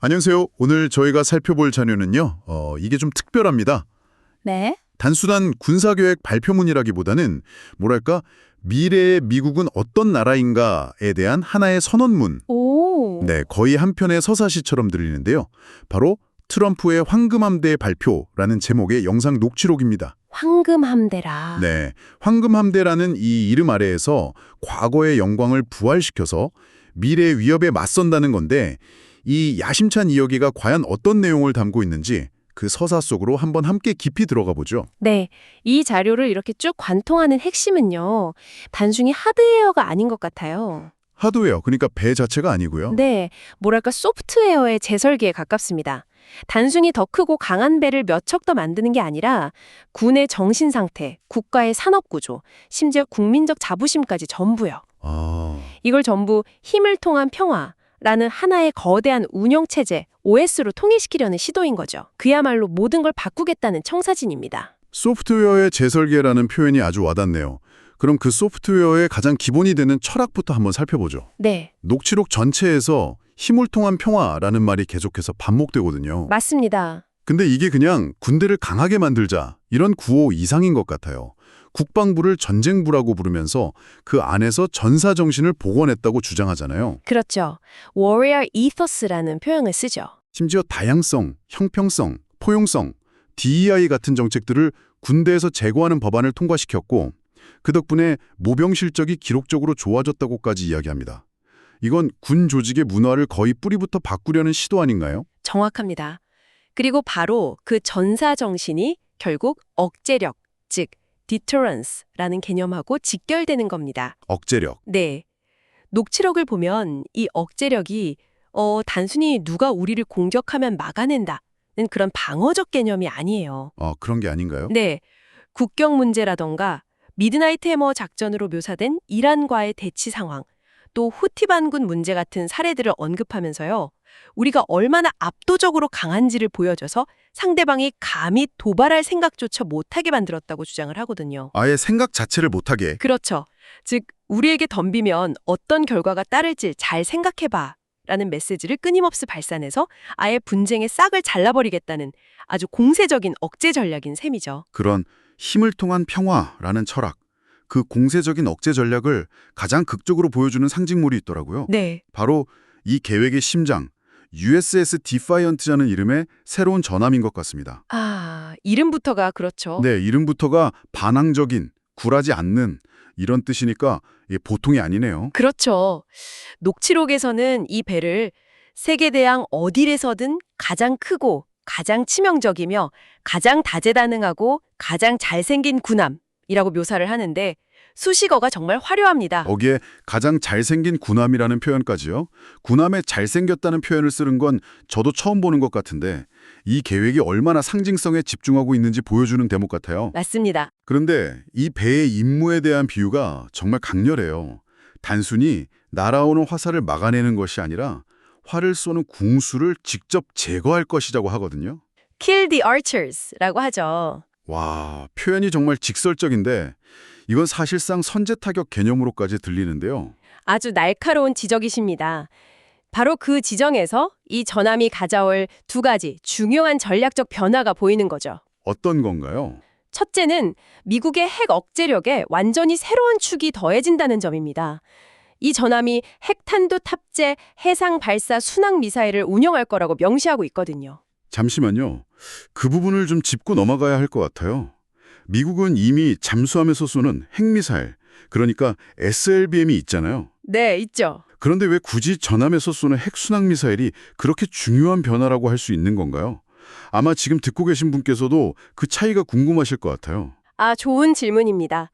안녕하세요. 오늘 저희가 살펴볼 자료는요. 이게 좀 특별합니다. 네. 단순한 군사계획 발표문이라기보다는 뭐랄까 미래의 미국은 어떤 나라인가에 대한 하나의 선언문. 오. 네, 거의 한 편의 서사시처럼 들리는데요. 바로 트럼프의 황금함대 발표라는 제목의 영상 녹취록입니다. 황금함대라. 네, 황금함대라는 이 이름 아래에서 과거의 영광을 부활시켜서 미래의 위협에 맞선다는 건데 이 야심찬 이야기가 과연 어떤 내용을 담고 있는지 그 서사 속으로 한번 함께 깊이 들어가 보죠. 네. 이 자료를 이렇게 쭉 관통하는 핵심은요. 단순히 하드웨어가 아닌 것 같아요. 하드웨어, 그러니까 배 자체가 아니고요. 네. 뭐랄까 소프트웨어의 재설계에 가깝습니다. 단순히 더 크고 강한 배를 몇 척 더 만드는 게 아니라 군의 정신 상태, 국가의 산업 구조, 심지어 국민적 자부심까지 전부요. 아, 이걸 전부 힘을 통한 평화라는 하나의 거대한 운영체제, OS로 통일시키려는 시도인 거죠. 그야말로 모든 걸 바꾸겠다는 청사진입니다. 소프트웨어의 재설계라는 표현이 아주 와닿네요. 그럼 그 소프트웨어의 가장 기본이 되는 철학부터 한번 살펴보죠. 네, 녹취록 전체에서 힘을 통한 평화라는 말이 계속해서 반복되거든요. 맞습니다. 근데 이게 그냥 군대를 강하게 만들자 이런 구호 이상인 것 같아요. 국방부를 전쟁부라고 부르면서 그 안에서 전사 정신을 복원했다고 주장하잖아요. 그렇죠. Warrior Ethos라는 표현을 쓰죠. 심지어 다양성, 형평성, 포용성, DEI 같은 정책들을 군대에서 제고하는 법안을 통과시켰고 그 덕분에 모병 실적이 기록적으로 좋아졌다고까지 이야기합니다. 이건 군 조직의 문화를 거의 뿌리부터 바꾸려는 시도 아닌가요? 정확합니다. 그리고 바로 그 전사 정신이 결국 억제력, 즉 deterrence라는 개념하고 직결되는 겁니다. 억제력. 네. 녹취록을 보면 이 억제력이 단순히 누가 우리를 공격하면 막아낸다는 그런 방어적 개념이 아니에요. 그런 게 아닌가요? 네. 국경 문제라던가 미드나이트 해머 작전으로 묘사된 이란과의 대치 상황, 또 후티 반군 문제 같은 사례들을 언급하면서요. 우리가 얼마나 압도적으로 강한지를 보여줘서 상대방이 감히 도발할 생각조차 못하게 만들었다고 주장을 하거든요. 아예 생각 자체를 못하게. 그렇죠. 즉, 우리에게 덤비면 어떤 결과가 따를지 잘 생각해봐 라는 메시지를 끊임없이 발산해서 아예 분쟁의 싹을 잘라버리겠다는 아주 공세적인 억제 전략인 셈이죠. 그런 힘을 통한 평화라는 철학, 그 공세적인 억제 전략을 가장 극적으로 보여주는 상징물이 있더라고요. 네. 바로 이 계획의 심장, USS 디파이언트라는 이름의 새로운 전함인 것 같습니다. 아, 이름부터가 그렇죠. 네, 이름부터가 반항적인, 굴하지 않는 이런 뜻이니까 이게 보통이 아니네요. 그렇죠. 녹취록에서는 이 배를 세계대항 어디에서든 가장 크고 가장 치명적이며 가장 다재다능하고 가장 잘생긴 군함이라고 묘사를 하는데 수식어가 정말 화려합니다. 거기에 가장 잘생긴 군함이라는 표현까지요. 군함에 잘생겼다는 표현을 쓰는 건 저도 처음 보는 것 같은데 이 계획이 얼마나 상징성에 집중하고 있는지 보여주는 대목 같아요. 맞습니다. 그런데 이 배의 임무에 대한 비유가 정말 강렬해요. 단순히 날아오는 화살을 막아내는 것이 아니라 활을 쏘는 궁수를 직접 제거할 것이라고 하거든요. Kill the archers라고 하죠. 와, 표현이 정말 직설적인데 이건 사실상 선제 타격 개념으로까지 들리는데요. 아주 날카로운 지적이십니다. 바로 그 지정에서 이 전함이 가져올 두 가지 중요한 전략적 변화가 보이는 거죠. 어떤 건가요? 첫째는 미국의 핵 억제력에 완전히 새로운 축이 더해진다는 점입니다. 이 전함이 핵탄두 탑재 해상 발사 순항 미사일을 운영할 거라고 명시하고 있거든요. 잠시만요. 그 부분을 좀 짚고 넘어가야 할 것 같아요. 미국은 이미 잠수함에서 쏘는 핵미사일, 그러니까 SLBM이 있잖아요. 네, 있죠. 그런데 왜 굳이 전함에서 쏘는 핵순항 미사일이 그렇게 중요한 변화라고 할 수 있는 건가요? 아마 지금 듣고 계신 분께서도 그 차이가 궁금하실 것 같아요. 아, 좋은 질문입니다.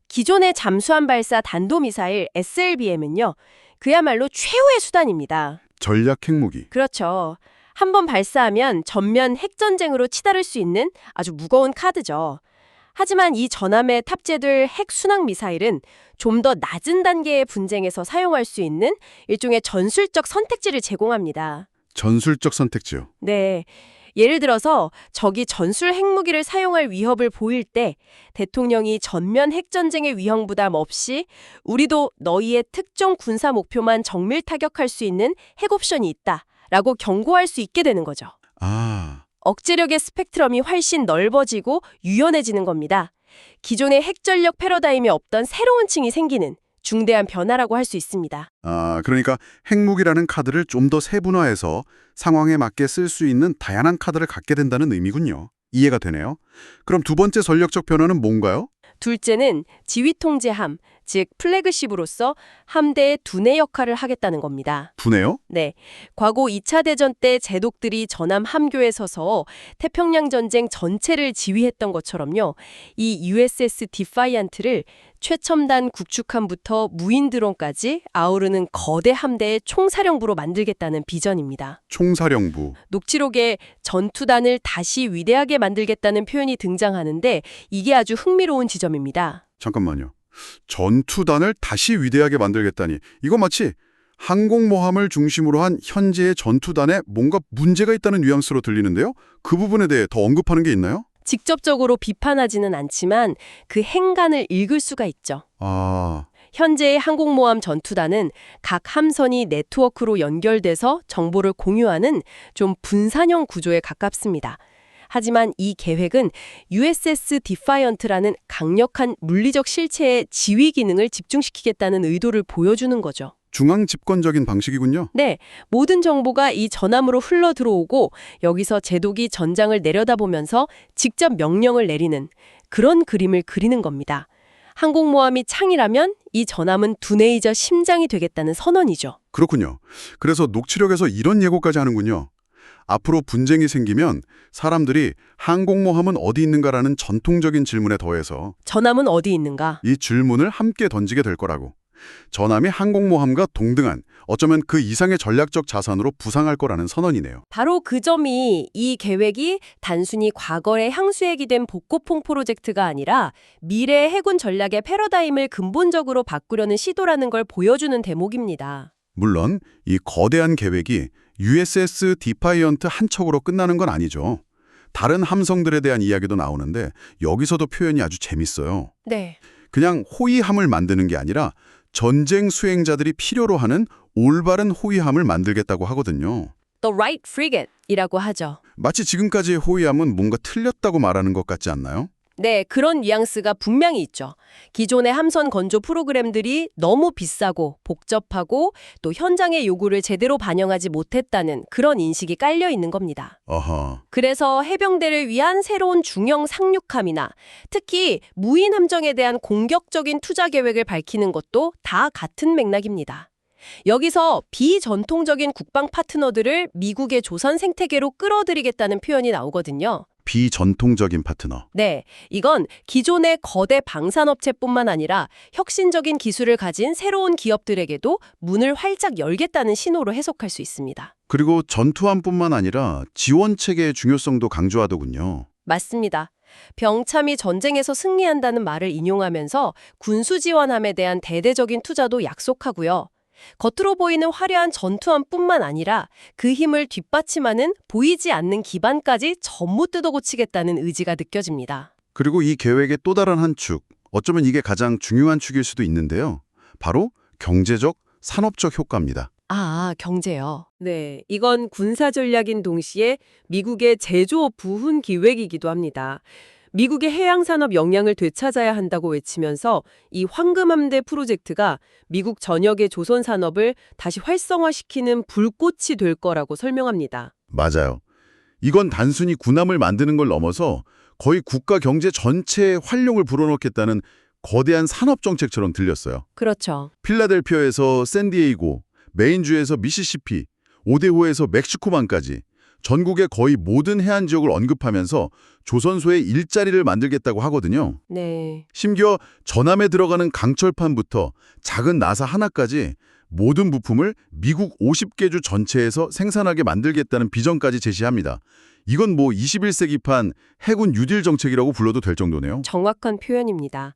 기존의 잠수함 발사弾道미사일 SLBM은요. 그야말로 최후의 수단입니다. 전략 핵무기. 그렇죠. 한번 발사하면 전면 핵전쟁으로 치달을 수 있는 아주 무거운 카드죠. 하지만 이 전함에 탑재될 핵 순항 미사일은 좀 더 낮은 단계의 분쟁에서 사용할 수 있는 일종의 전술적 선택지를 제공합니다. 전술적 선택지요. 네. 예를 들어서 적이 전술 핵무기를 사용할 위협을 보일 때 대통령이 전면 핵전쟁의 위험 부담 없이 우리도 너희의 특정 군사 목표만 정밀 타격할 수 있는 핵 옵션이 있다 라고 경고할 수 있게 되는 거죠. 아, 억제력의 스펙트럼이 훨씬 넓어지고 유연해지는 겁니다. 기존의 핵전력 패러다임에 없던 새로운 층이 생기는 중대한 변화라고 할 수 있습니다. 그러니까 핵무기라는 카드를 좀 더 세분화해서 상황에 맞게 쓸 수 있는 다양한 카드를 갖게 된다는 의미군요. 이해가 되네요. 그럼 두 번째 전략적 변화는 뭔가요? 둘째는 지휘통제함, 즉 플래그십으로서 함대의 두뇌 역할을 하겠다는 겁니다. 두네요? 네, 과거 2차 대전 때 제독들이 전함 함교에 서서 태평양 전쟁 전체를 지휘했던 것처럼요. 이 USS 디파이언트를 최첨단 구축함부터 무인 드론까지 아우르는 거대 함대의 총사령부로 만들겠다는 비전입니다. 총사령부. 녹취록에 전투단을 다시 위대하게 만들겠다는 표현이 등장하는데 이게 아주 흥미로운 지점입니다. 잠깐만요. 전투단을 다시 위대하게 만들겠다니. 이거 마치 항공모함을 중심으로 한 현재의 전투단에 뭔가 문제가 있다는 뉘앙스로 들리는데요. 그 부분에 대해 더 언급하는 게 있나요? 직접적으로 비판하지는 않지만 그 행간을 읽을 수가 있죠. 아, 현재의 항공모함 전투단은 각 함선이 네트워크로 연결돼서 정보를 공유하는 좀 분산형 구조에 가깝습니다. 하지만 이 계획은 USS 디파이언트라는 강력한 물리적 실체의 지휘 기능을 집중시키겠다는 의도를 보여주는 거죠. 중앙 집권적인 방식이군요. 네, 모든 정보가 이 전함으로 흘러 들어오고 여기서 제독이 전장을 내려다보면서 직접 명령을 내리는 그런 그림을 그리는 겁니다. 항공모함이 창이라면 이 전함은 두뇌이자 심장이 되겠다는 선언이죠. 그렇군요. 그래서 녹취록에서 이런 예고까지 하는군요. 앞으로 분쟁이 생기면 사람들이 항공모함은 어디 있는가라는 전통적인 질문에 더해서 전함은 어디 있는가? 이 질문을 함께 던지게 될 거라고. 전함이 항공모함과 동등한, 어쩌면 그 이상의 전략적 자산으로 부상할 거라는 선언이네요. 바로 그 점이 이 계획이 단순히 과거의 향수액이 된 복고풍 프로젝트가 아니라 미래의 해군 전략의 패러다임을 근본적으로 바꾸려는 시도라는 걸 보여주는 대목입니다. 물론 이 거대한 계획이 USS 디파이언트 한 척으로 끝나는 건 아니죠. 다른 함성들에 대한 이야기도 나오는데 여기서도 표현이 아주 재밌어요. 네. 그냥 호위함을 만드는 게 아니라 전쟁 수행자들이 필요로 하는 올바른 호위함을 만들겠다고 하거든요. The right frigate이라고 하죠. 마치 지금까지의 호위함은 뭔가 틀렸다고 말하는 것 같지 않나요? 네, 그런 뉘앙스가 분명히 있죠. 기존의 함선 건조 프로그램들이 너무 비싸고 복잡하고 또 현장의 요구를 제대로 반영하지 못했다는 그런 인식이 깔려 있는 겁니다. 어허, 그래서 해병대를 위한 새로운 중형 상륙함이나 특히 무인 함정에 대한 공격적인 투자 계획을 밝히는 것도 다 같은 맥락입니다. 여기서 비전통적인 국방 파트너들을 미국의 조선 생태계로 끌어들이겠다는 표현이 나오거든요. 비전통적인 파트너. 네, 이건 기존의 거대 방산업체뿐만 아니라 혁신적인 기술을 가진 새로운 기업들에게도 문을 활짝 열겠다는 신호로 해석할 수 있습니다. 그리고 전투함뿐만 아니라 지원 체계의 중요성도 강조하더군요. 맞습니다. 병참이 전쟁에서 승리한다는 말을 인용하면서 군수지원함에 대한 대대적인 투자도 약속하고요. 겉으로 보이는 화려한 전투함뿐만 아니라 그 힘을 뒷받침하는 보이지 않는 기반까지 전부 뜯어고치겠다는 의지가 느껴집니다. 그리고 이 계획의 또 다른 한 축, 어쩌면 이게 가장 중요한 축일 수도 있는데요. 바로 경제적, 산업적 효과입니다. 아, 경제요. 네, 이건 군사 전략인 동시에 미국의 제조업 부훈 기획이기도 합니다. 미국의 해양산업 역량을 되찾아야 한다고 외치면서 이 황금함대 프로젝트가 미국 전역의 조선 산업을 다시 활성화시키는 불꽃이 될 거라고 설명합니다. 맞아요. 이건 단순히 군함을 만드는 걸 넘어서 거의 국가 경제 전체의 활력을 불어넣겠다는 거대한 산업 정책처럼 들렸어요. 그렇죠. 필라델피아에서 샌디에이고, 메인주에서 미시시피, 오데호에서 멕시코만까지 전국의 거의 모든 해안 지역을 언급하면서 조선소의 일자리를 만들겠다고 하거든요. 네. 심지어 전함에 들어가는 강철판부터 작은 나사 하나까지 모든 부품을 미국 50개주 전체에서 생산하게 만들겠다는 비전까지 제시합니다. 이건 뭐 21세기판 해군 뉴딜 정책이라고 불러도 될 정도네요. 정확한 표현입니다.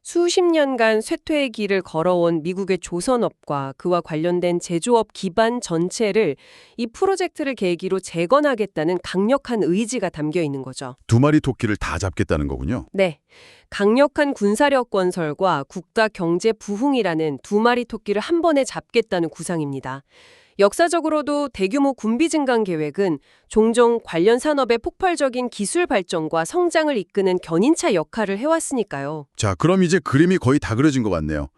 수십 년간 쇠퇴의 길을 걸어온 미국의 조선업과 그와 관련된 제조업 기반 전체를 이 프로젝트를 계기로 재건하겠다는 강력한 의지가 담겨 있는 거죠. 두 마리 토끼를 다 잡겠다는 거군요. 네. 강력한 군사력 건설과 국가 경제 부흥이라는 두 마리 토끼를 한 번에 잡겠다는 구상입니다. 역사적으로도 대규모 군비 증강 계획은 종종 관련 산업의 폭발적인 기술 발전과 성장을 이끄는 견인차 역할을 해왔으니까요. 자, 그럼 이제 그림이 거의 다 그려진 것 같네요.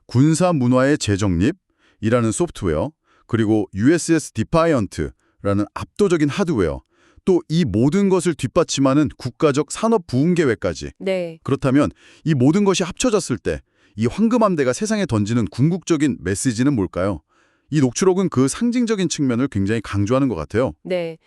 군사 문화의 재정립이라는 소프트웨어, 그리고 USS 디파이언트라는 압도적인 하드웨어, 또 이 모든 것을 뒷받침하는 국가적 산업 부흥 계획까지. 네. 그렇다면 이 모든 것이 합쳐졌을 때 이 황금함대가 세상에 던지는 궁극적인 메시지는 뭘까요? 이 녹취록은 그 상징적인 측면을 굉장히 강조하는 것 같아요. 네.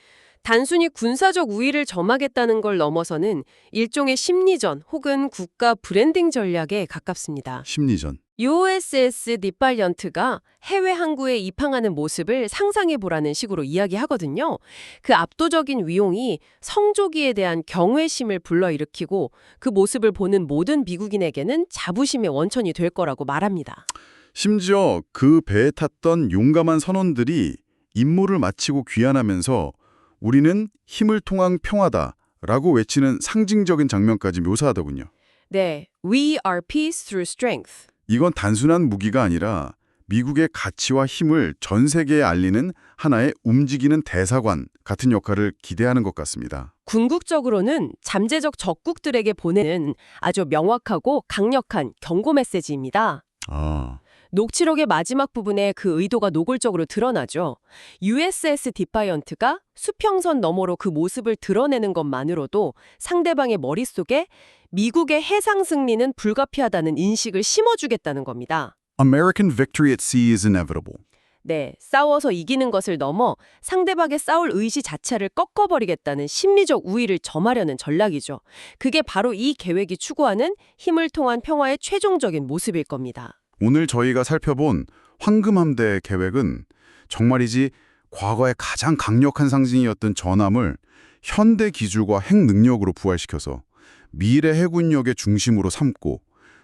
단순히 군사적 우위를 점하겠다는 걸 넘어서는 일종의 심리전 혹은 국가 브랜딩 전략에 가깝습니다. 심리전. USS 디팔리언트가 해외 항구에 입항하는 모습을 상상해보라는 식으로 이야기하거든요. 그 압도적인 위용이 성조기에 대한 경외심을 불러일으키고 그 모습을 보는 모든 미국인에게는 자부심의 원천이 될 거라고 말합니다. 심지어 그 배에 탔던 용감한 선원들이 임무를 마치고 귀환하면서 우리는 힘을 통한 평화다라고 외치는 상징적인 장면까지 묘사하더군요. 네, We are peace through strength. 이건 단순한 무기가 아니라 미국의 가치와 힘을 전 세계에 알리는 하나의 움직이는 대사관 같은 역할을 기대하는 것 같습니다. 궁극적으로는 잠재적 적국들에게 보내는 아주 명확하고 강력한 경고 메시지입니다. 아, 녹취록의 마지막 부분에 그 의도가 노골적으로 드러나죠. USS 디파이언트가 수평선 너머로 그 모습을 드러내는 것만으로도 상대방의 머릿속에 미국의 해상 승리는 불가피하다는 인식을 심어주겠다는 겁니다. American victory at sea is inevitable. 네, 싸워서 이기는 것을 넘어 상대방의 싸울 의지 자체를 꺾어버리겠다는 심리적 우위를 점하려는 전략이죠. 그게 바로 이 계획이 추구하는 힘을 통한 평화의 최종적인 모습일 겁니다. 오늘 저희가 살펴본 황금함대 계획은 정말이지 과거의 가장 강력한 상징이었던 전함을 현대 기술과 핵 능력으로 부활시켜서 미래 해군력의 중심으로 삼고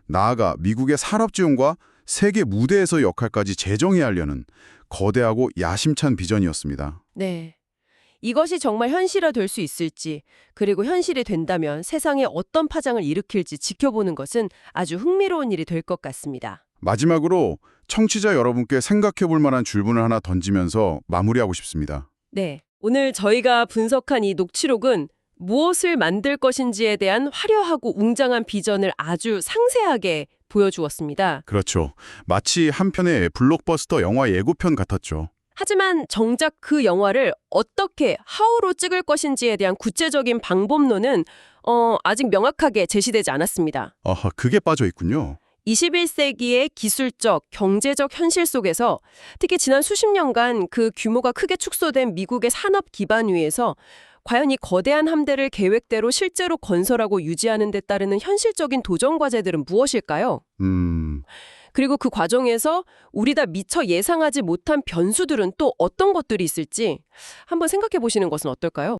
나아가 미국의 산업 지원과 세계 무대에서 역할까지 재정해야 하려는 거대하고 야심찬 비전이었습니다. 네. 이것이 정말 현실화될 수 있을지, 그리고 현실이 된다면 세상에 어떤 파장을 일으킬지 지켜보는 것은 아주 흥미로운 일이 될 것 같습니다. 마지막으로 청취자 여러분께 생각해 볼 만한 질문을 하나 던지면서 마무리하고 싶습니다. 네. 오늘 저희가 분석한 이 녹취록은 무엇을 만들 것인지에 대한 화려하고 웅장한 비전을 아주 상세하게 보여주었습니다. 그렇죠. 마치 한 편의 블록버스터 영화 예고편 같았죠. 하지만 정작 그 영화를 어떻게, how로 찍을 것인지에 대한 구체적인 방법론은 아직 명확하게 제시되지 않았습니다. 아하, 그게 빠져 있군요. 21세기의 기술적, 경제적 현실 속에서 특히 지난 수십 년간 그 규모가 크게 축소된 미국의 산업 기반 위에서 과연 이 거대한 함대를 계획대로 실제로 건설하고 유지하는 데 따르는 현실적인 도전 과제들은 무엇일까요? 그리고 그 과정에서 우리 다 미처 예상하지 못한 변수들은 또 어떤 것들이 있을지 한번 생각해 보시는 것은 어떨까요?